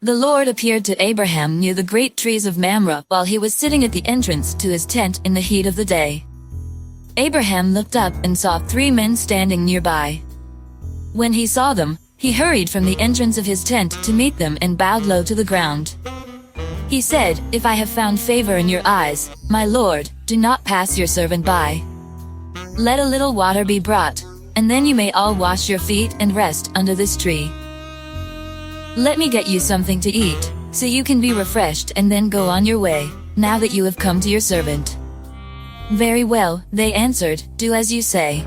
The Lord appeared to Abraham near the great trees of Mamre while he was sitting at the entrance to his tent in the heat of the day. Abraham looked up and saw 3 men standing nearby. When he saw them, he hurried from the entrance of his tent to meet them and bowed low to the ground. He said, "If I have found favor in your eyes, my Lord, do not pass your servant by. Let a little water be brought, and then you may all wash your feet and rest under this tree. Let me get you something to eat, so you can be refreshed and then go on your way, now that you have come to your servant." "Very well," they answered, "do as you say."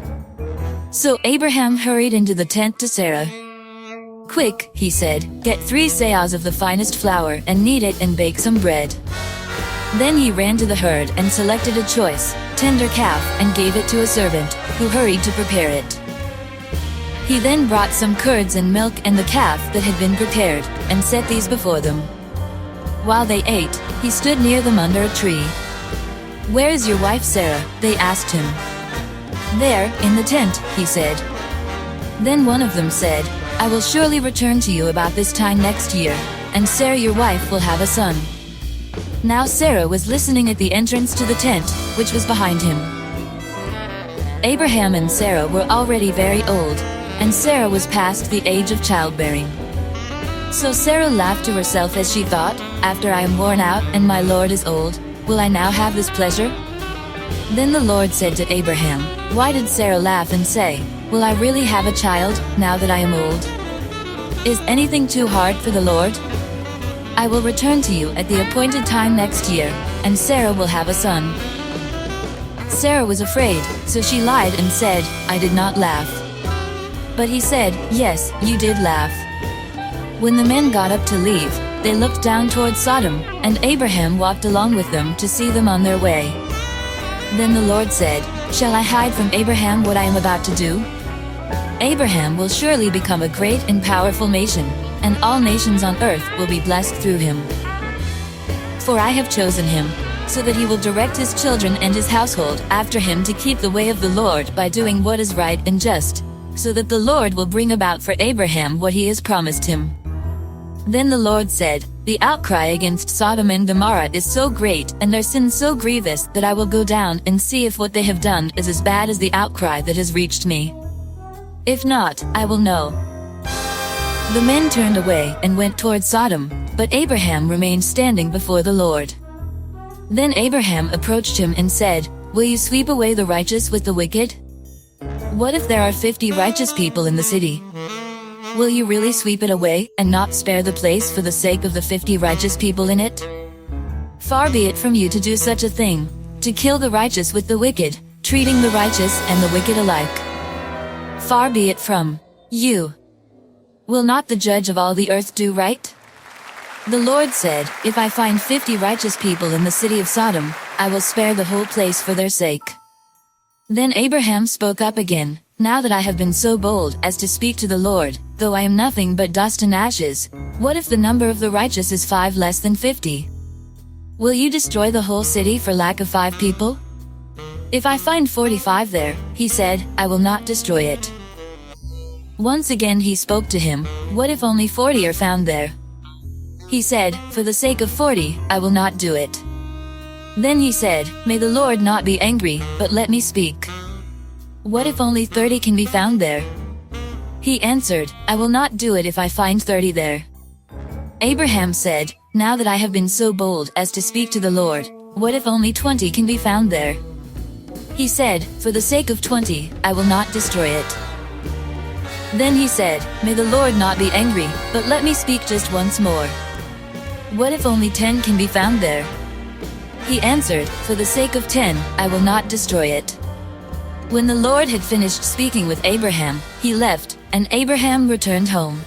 So Abraham hurried into the tent to Sarah. "Quick," he said, "get 3 seahs of the finest flour and knead it and bake some bread." Then he ran to the herd and selected a choice, tender calf and gave it to a servant, who hurried to prepare it. He then brought some curds and milk and the calf that had been prepared, and set these before them. While they ate, he stood near them under a tree. "Where is your wife Sarah?" they asked him. "There, in the tent," he said. Then one of them said, "I will surely return to you about this time next year, and Sarah your wife will have a son." Now Sarah was listening at the entrance to the tent, which was behind him. Abraham and Sarah were already very old, and Sarah was past the age of childbearing. So Sarah laughed to herself as she thought, "After I am worn out and my Lord is old, will I now have this pleasure?" Then the Lord said to Abraham, "Why did Sarah laugh and say, 'Will I really have a child, now that I am old?' Is anything too hard for the Lord? I will return to you at the appointed time next year, and Sarah will have a son." Sarah was afraid, so she lied and said, "I did not laugh." But he said, "Yes, you did laugh." When the men got up to leave, they looked down toward Sodom, and Abraham walked along with them to see them on their way. Then the Lord said, "Shall I hide from Abraham what I am about to do? Abraham will surely become a great and powerful nation, and all nations on earth will be blessed through him. For I have chosen him, so that he will direct his children and his household after him to keep the way of the Lord by doing what is right and just, so that the Lord will bring about for Abraham what he has promised him." Then the Lord said, "The outcry against Sodom and Gomorrah is so great and their sin so grievous that I will go down and see if what they have done is as bad as the outcry that has reached me. If not, I will know." The men turned away and went toward Sodom, but Abraham remained standing before the Lord. Then Abraham approached him and said, "Will you sweep away the righteous with the wicked? What if there are 50 righteous people in the city? Will you really sweep it away, and not spare the place for the sake of the 50 righteous people in it? Far be it from you to do such a thing, to kill the righteous with the wicked, treating the righteous and the wicked alike. Far be it from you. Will not the judge of all the earth do right?" The Lord said, "If I find 50 righteous people in the city of Sodom, I will spare the whole place for their sake." Then Abraham spoke up again, "Now that I have been so bold as to speak to the Lord, though I am nothing but dust and ashes, what if the number of the righteous is 5 less than 50? Will you destroy the whole city for lack of 5 people? If I find 45 there," he said, "I will not destroy it." Once again he spoke to him, "What if only 40 are found there?" He said, "For the sake of 40, I will not do it." Then he said, "May the Lord not be angry, but let me speak. What if only 30 can be found there?" He answered, "I will not do it if I find 30 there." Abraham said, "Now that I have been so bold as to speak to the Lord, what if only 20 can be found there?" He said, "For the sake of 20, I will not destroy it." Then he said, "May the Lord not be angry, but let me speak just once more. What if only 10 can be found there?" He answered, "For the sake of 10, I will not destroy it." When the Lord had finished speaking with Abraham, he left, and Abraham returned home.